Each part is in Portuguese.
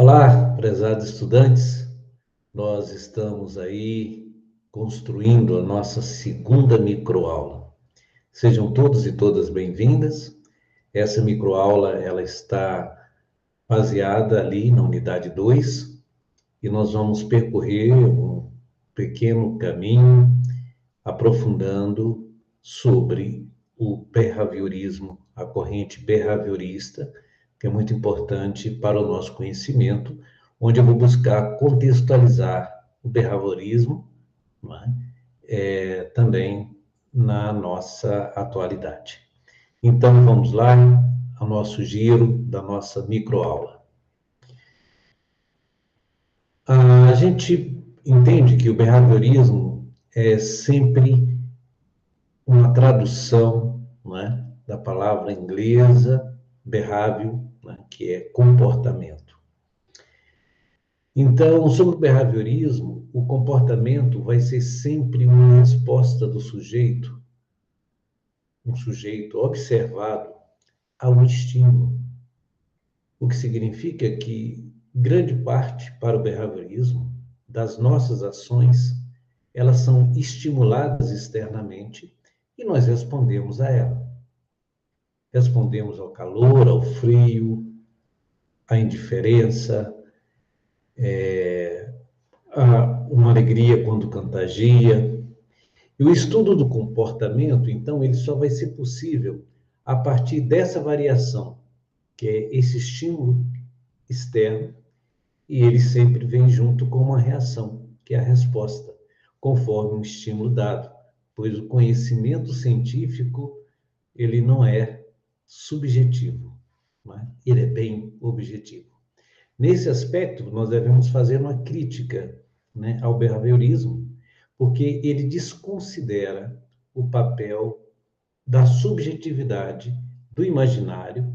Olá, prezados estudantes. Nós estamos aí construindo a nossa segunda microaula. Sejam todos e todas bem-vindas. Essa microaula ela está baseada ali na unidade 2 e nós vamos percorrer um pequeno caminho aprofundando sobre o behaviorismo, a corrente behaviorista, que é muito importante para o nosso conhecimento, onde eu vou buscar contextualizar o behaviorismo, né, também na nossa atualidade. Então, vamos lá ao nosso giro da nossa microaula. A gente entende que o behaviorismo é sempre uma tradução, né, da palavra inglesa behavior, né, que é comportamento. Então, sobre o behaviorismo, o comportamento vai ser sempre uma resposta do sujeito, um sujeito observado a um estímulo, o que significa que grande parte para o behaviorismo das nossas ações, elas são estimuladas externamente e nós respondemos a ela. Respondemos ao calor, ao frio, à indiferença, a uma alegria quando contagia. E o estudo do comportamento, então, ele só vai ser possível a partir dessa variação, que é esse estímulo externo, e ele sempre vem junto com uma reação, que é a resposta, conforme um estímulo dado, pois o conhecimento científico, ele não é subjetivo, né? Ele é bem objetivo. Nesse aspecto, nós devemos fazer uma crítica, né, ao behaviorismo, porque ele desconsidera o papel da subjetividade do imaginário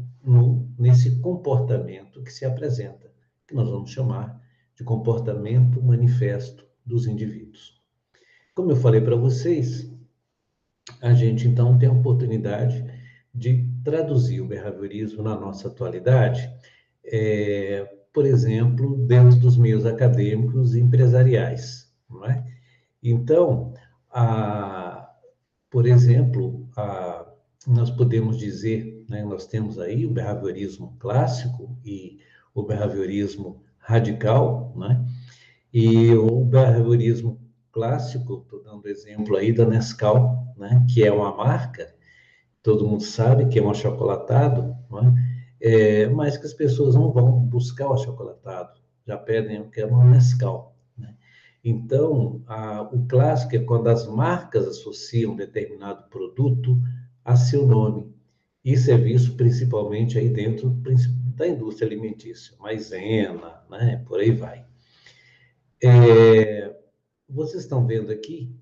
nesse comportamento que se apresenta, que nós vamos chamar de comportamento manifesto dos indivíduos. Como eu falei para vocês, a gente então tem a oportunidade de traduzir o behaviorismo na nossa atualidade, por exemplo, dentro dos meios acadêmicos e empresariais, não é? Então, por exemplo, nós podemos dizer, né, nós temos aí o behaviorismo clássico e o behaviorismo radical, né? E o behaviorismo clássico, estou dando exemplo aí da Nescau, né, que é uma marca, todo mundo sabe que é um achocolatado, né, mas que as pessoas não vão buscar o achocolatado, já pedem, eu quero uma Nescau. Né? Então, o clássico é quando as marcas associam determinado produto a seu nome. Isso é visto principalmente aí dentro da indústria alimentícia, maisena, né, por aí vai. Vocês estão vendo aqui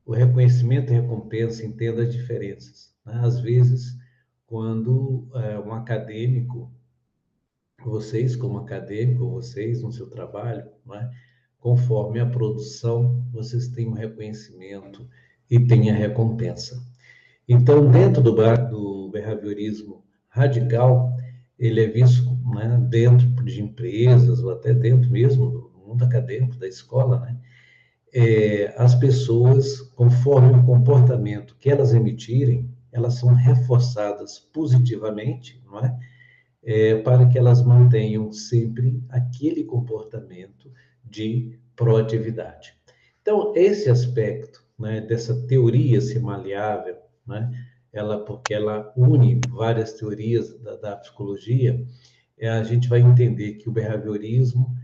o reconhecimento e recompensa, entenda as diferenças. Né? Às vezes, quando um acadêmico, vocês como acadêmico, vocês no seu trabalho, né? Conforme a produção, vocês têm um reconhecimento e têm a recompensa. Então, dentro do behaviorismo radical, ele é visto, né, dentro de empresas ou até dentro mesmo do mundo acadêmico, da escola, né? As pessoas, conforme o comportamento que elas emitirem, elas são reforçadas positivamente, não é? Para que elas mantenham sempre aquele comportamento de proatividade. Então, esse aspecto, né, dessa teoria ser maleável, né, porque ela une várias teorias da psicologia, a gente vai entender que o behaviorismo,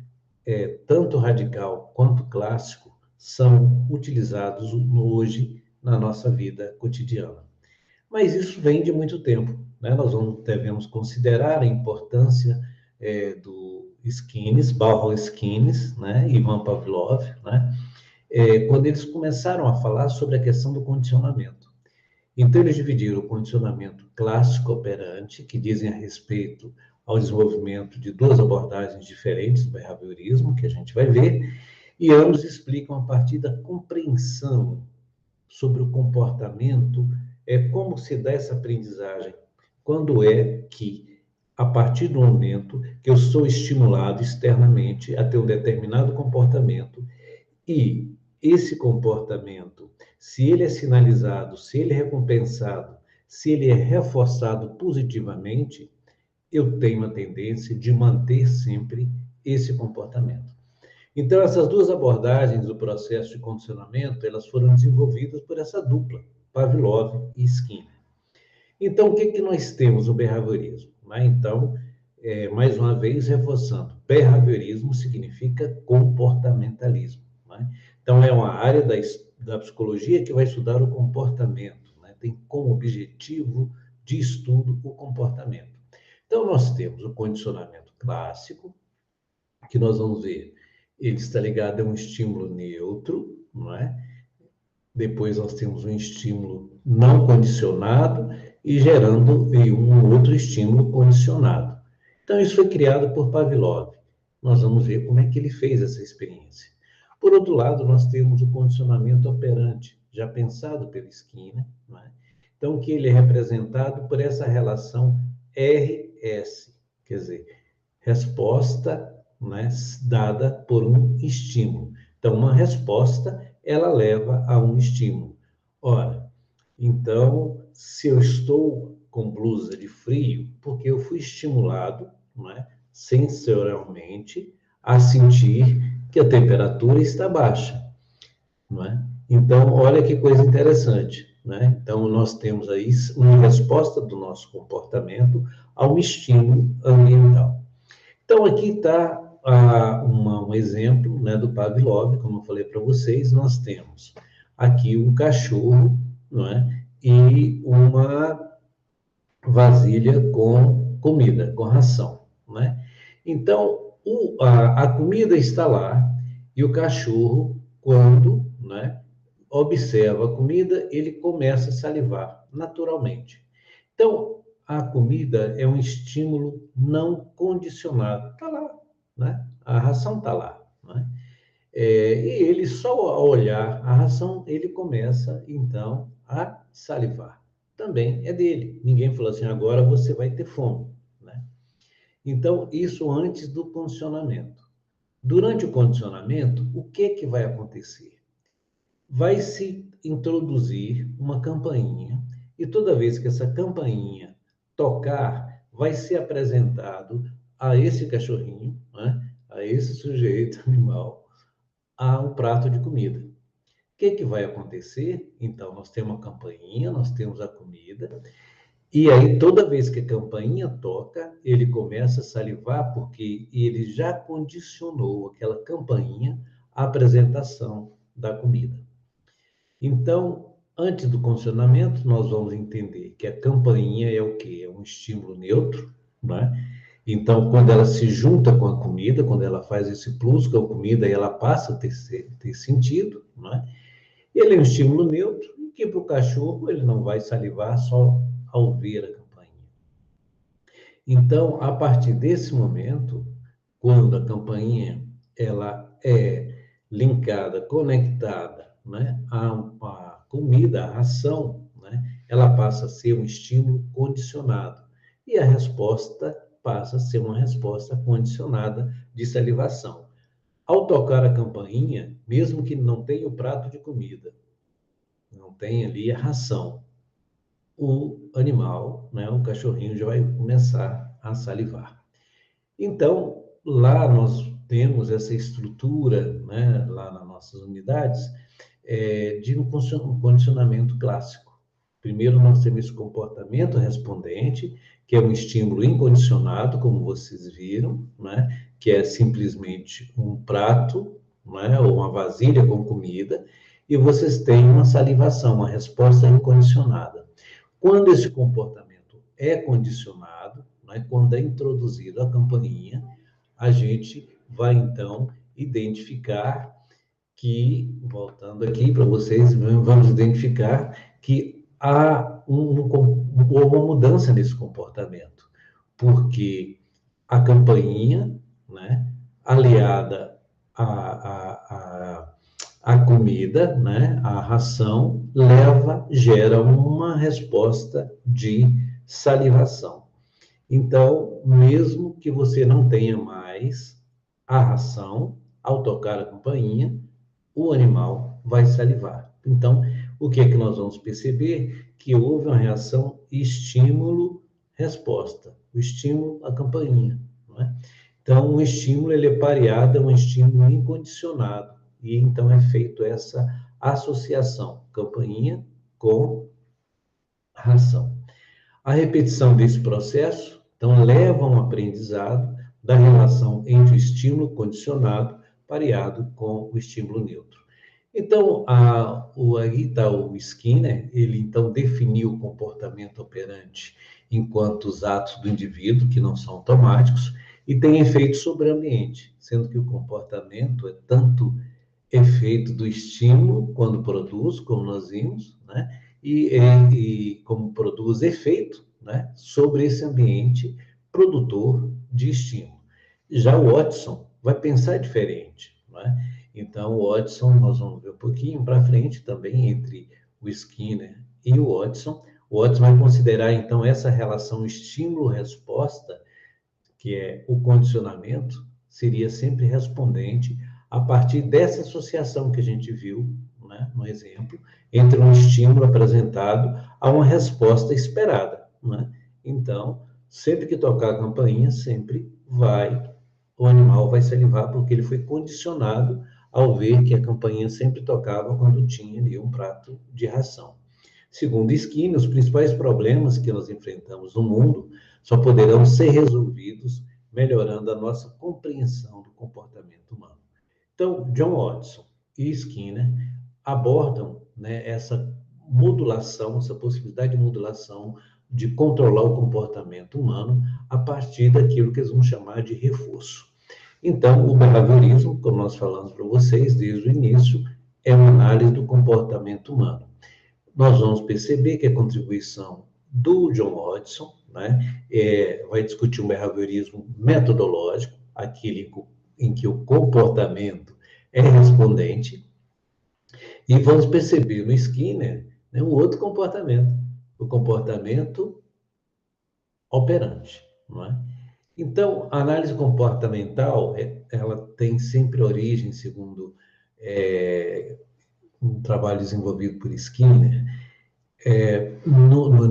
tanto radical quanto clássico, são utilizados hoje na nossa vida cotidiana. Mas isso vem de muito tempo, né? Nós devemos considerar a importância do Skinner, Bauhaus Skinner, né? Ivan Pavlov, né? Quando eles começaram a falar sobre a questão do condicionamento. Então, eles dividiram o condicionamento clássico operante, que dizem a respeito ao desenvolvimento de duas abordagens diferentes do behaviorismo, que a gente vai ver, e ambos explicam a partir da compreensão sobre o comportamento, como se dá essa aprendizagem, quando é que a partir do momento que eu sou estimulado externamente a ter um determinado comportamento e esse comportamento, se ele é sinalizado, se ele é recompensado, se ele é reforçado positivamente, eu tenho a tendência de manter sempre esse comportamento. Então, essas duas abordagens do processo de condicionamento, elas foram desenvolvidas por essa dupla, Pavlov e Skinner. Então, o que que nós temos no behaviorismo? Então, mais uma vez, reforçando, behaviorismo significa comportamentalismo. Então, é uma área da psicologia que vai estudar o comportamento, tem como objetivo de estudo o comportamento. Então, nós temos o condicionamento clássico, que nós vamos ver, ele está ligado a um estímulo neutro, não é? Depois nós temos um estímulo não condicionado e gerando um outro estímulo condicionado. Então, isso foi criado por Pavlov. Nós vamos ver como é que ele fez essa experiência. Por outro lado, nós temos o condicionamento operante, já pensado pelo Skinner, não é? Então, que ele é representado por essa relação RS, quer dizer, resposta, né, dada por um estímulo. Então, uma resposta, ela leva a um estímulo. Ora, então, se eu estou com blusa de frio, porque eu fui estimulado, não é, sensorialmente, a sentir que a temperatura está baixa, não é? Então, olha que coisa interessante, né? Então, nós temos aí uma resposta do nosso comportamento a um estímulo ambiental. Então, aqui está um exemplo, né, do Pavlov, como eu falei para vocês, nós temos aqui um cachorro, não é? E uma vasilha com comida, com ração, né? Então, a comida está lá e o cachorro, quando, né, observa a comida, ele começa a salivar naturalmente. Então, a comida é um estímulo não condicionado. Está lá, né? A ração está lá, né? E ele, só ao olhar a ração, ele começa, então, a salivar. Também é dele. Ninguém falou assim, agora você vai ter fome, né? Então, isso antes do condicionamento. Durante o condicionamento, o que vai acontecer? Vai se introduzir uma campainha e toda vez que essa campainha tocar, vai ser apresentado a esse cachorrinho, né, a esse sujeito animal, a um prato de comida. O que vai acontecer? Então, nós temos a campainha, nós temos a comida, e aí toda vez que a campainha toca, ele começa a salivar, porque ele já condicionou aquela campainha à apresentação da comida. Então, antes do condicionamento, nós vamos entender que a campainha é o quê? É um estímulo neutro, né? Então, quando ela se junta com a comida, quando ela faz esse plus com a comida, ela passa a ter sentido, né? Ele é um estímulo neutro, que para o cachorro ele não vai salivar só ao ver a campainha. Então, a partir desse momento, quando a campainha ela é linkada, conectada, né, a comida, a ração, né, ela passa a ser um estímulo condicionado. E a resposta passa a ser uma resposta condicionada de salivação. Ao tocar a campainha, mesmo que não tenha o prato de comida, não tenha ali a ração, o animal, né, o cachorrinho já vai começar a salivar. Então, lá nós temos essa estrutura, né, lá nas nossas unidades, de um condicionamento clássico. Primeiro, nós temos esse comportamento respondente, que é um estímulo incondicionado, como vocês viram, né, que é simplesmente um prato, né, ou uma vasilha com comida, e vocês têm uma salivação, uma resposta incondicionada. Quando esse comportamento é condicionado, né, quando é introduzido a campainha, a gente vai, então, identificar que, voltando aqui para vocês, vamos identificar que há uma mudança nesse comportamento, porque a campainha, né, aliada à comida, né, à ração, gera uma resposta de salivação. Então, mesmo que você não tenha mais a ração, ao tocar a campainha, o animal vai salivar. Então, o que é que nós vamos perceber? Que houve uma reação estímulo-resposta. O estímulo, a campainha. Não é? Então, o estímulo ele é pareado a um estímulo incondicionado. E então é feito essa associação, campainha com ração. A repetição desse processo, então, leva a um aprendizado da relação entre o estímulo condicionado pareado com o estímulo neutro. Então, aí está o Skinner, ele então definiu o comportamento operante enquanto os atos do indivíduo, que não são automáticos, e tem efeito sobre o ambiente, sendo que o comportamento é tanto efeito do estímulo quando produz, como nós vimos, né? E como produz efeito, né? Sobre esse ambiente produtor de estímulo. Já o Watson vai pensar diferente, né? Então, o Watson, nós vamos ver um pouquinho para frente também entre o Skinner e o Watson. O Watson vai considerar, então, essa relação estímulo-resposta, que é o condicionamento, seria sempre respondente a partir dessa associação que a gente viu, né, no exemplo, entre um estímulo apresentado a uma resposta esperada. Né? Então, sempre que tocar a campainha, o animal vai salivar, porque ele foi condicionado ao ver que a campainha sempre tocava quando tinha ali um prato de ração. Segundo Skinner, os principais problemas que nós enfrentamos no mundo só poderão ser resolvidos melhorando a nossa compreensão do comportamento humano. Então, John Watson e Skinner abordam, né, essa modulação, essa possibilidade de modulação, de controlar o comportamento humano a partir daquilo que eles vão chamar de reforço. Então, o behaviorismo, como nós falamos para vocês desde o início, é uma análise do comportamento humano. Nós vamos perceber que a contribuição do John Watson, né, vai discutir um behaviorismo metodológico, aquele em que o comportamento é respondente, e vamos perceber no Skinner, né, um outro comportamento, o comportamento operante. Não é? Então, a análise comportamental, ela tem sempre origem, segundo um trabalho desenvolvido por Skinner,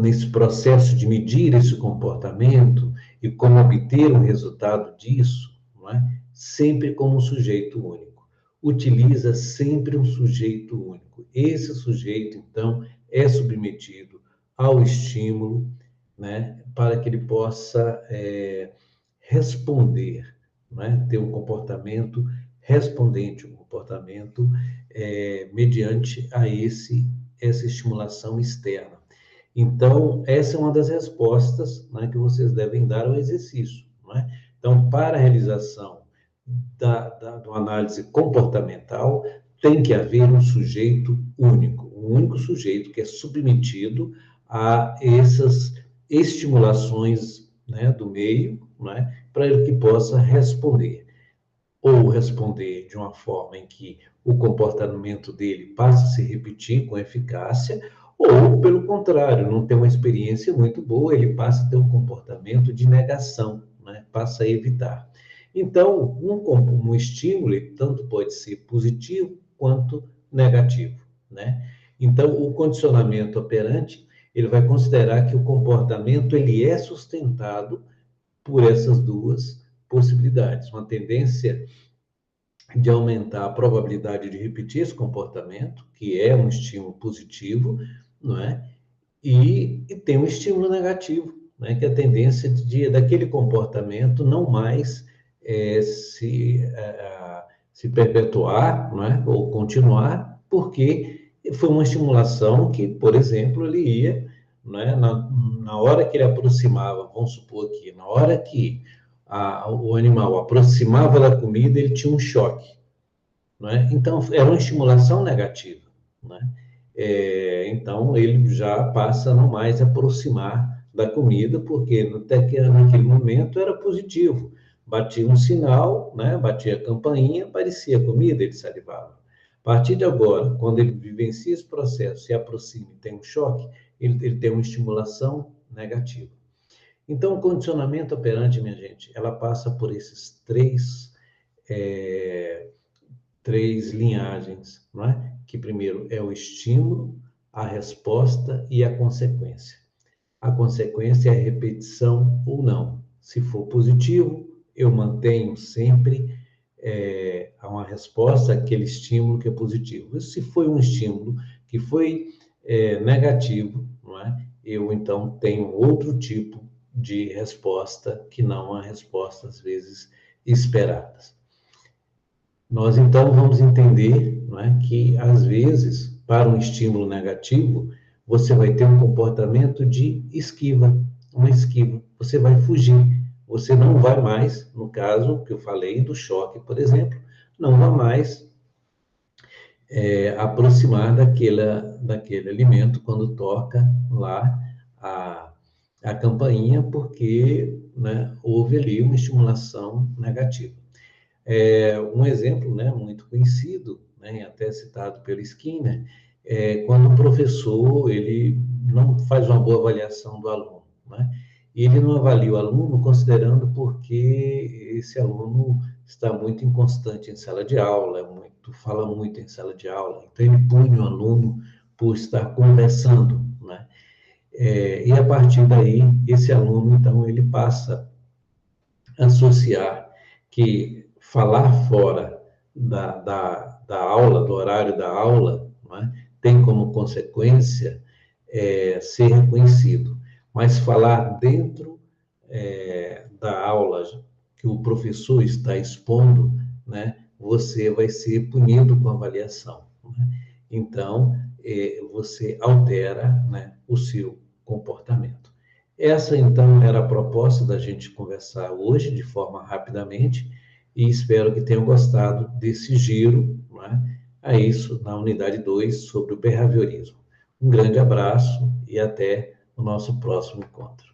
nesse processo de medir esse comportamento e como obter um resultado disso, não é? Sempre como um sujeito único. Utiliza sempre um sujeito único. Esse sujeito, então, é submetido ao estímulo, né, para que ele possa responder, né, ter um comportamento respondente, um comportamento mediante a essa estimulação externa. Então, essa é uma das respostas, né, que vocês devem dar ao exercício. Né? Então, para a realização da análise comportamental, tem que haver um sujeito único, um único sujeito que é submetido a essas estimulações, né, do meio, né, para ele que possa responder. Ou responder de uma forma em que o comportamento dele passa a se repetir com eficácia, ou, pelo contrário, não tem uma experiência muito boa, ele passa a ter um comportamento de negação, né? Passa a evitar. Então, um estímulo tanto pode ser positivo quanto negativo, né? Então, o condicionamento operante, ele vai considerar que o comportamento ele é sustentado por essas duas possibilidades, uma tendência de aumentar a probabilidade de repetir esse comportamento, que é um estímulo positivo, não é? E tem um estímulo negativo, né? Que é a tendência daquele comportamento não mais se perpetuar, não é? Ou continuar, porque foi uma estimulação que, por exemplo, ele ia, não é? Na hora que ele aproximava, vamos supor aqui, na hora que o animal aproximava da comida, ele tinha um choque. Não é? Então, era uma estimulação negativa. Não é? Então, ele já passa a não mais aproximar da comida, porque naquele momento era positivo. Batia um sinal, né? Batia a campainha, aparecia a comida, ele salivava. A partir de agora, quando ele vivencia esse processo, se aproxima e tem um choque, ele tem uma estimulação negativa. Então, o condicionamento operante, minha gente, ela passa por esses três linhagens, não é? Que primeiro é o estímulo, a resposta e a consequência. A consequência é a repetição ou não. Se for positivo, eu mantenho sempre uma resposta àquele estímulo que é positivo. Se foi um estímulo que foi negativo, não é? Eu então tenho outro tipo de resposta que não a resposta, às vezes, esperadas. Nós então vamos entender, não é, que às vezes, para um estímulo negativo, você vai ter um comportamento de esquiva, uma esquiva. Você vai fugir. Você não vai mais, no caso que eu falei do choque, por exemplo, não vai mais aproximar daquele alimento quando toca lá a campainha, porque, né, houve ali uma estimulação negativa. Um exemplo, né, muito conhecido, né, até citado pelo Skinner, quando o professor ele não faz uma boa avaliação do aluno, né? E ele não avalia o aluno considerando porque esse aluno está muito inconstante em sala de aula, fala muito em sala de aula, então ele pune o aluno por estar conversando, né? E a partir daí, esse aluno, então, ele passa a associar que falar fora da aula, do horário da aula, não é? Tem como consequência ser reconhecido. Mas falar dentro da aula que o professor está expondo, né, você vai ser punido com avaliação. Né? Então, você altera, né, o seu comportamento. Essa, então, era a proposta da gente conversar hoje, de forma rapidamente, e espero que tenham gostado desse giro, né, a isso, na unidade 2, sobre o behaviorismo. Um grande abraço e até o nosso próximo encontro.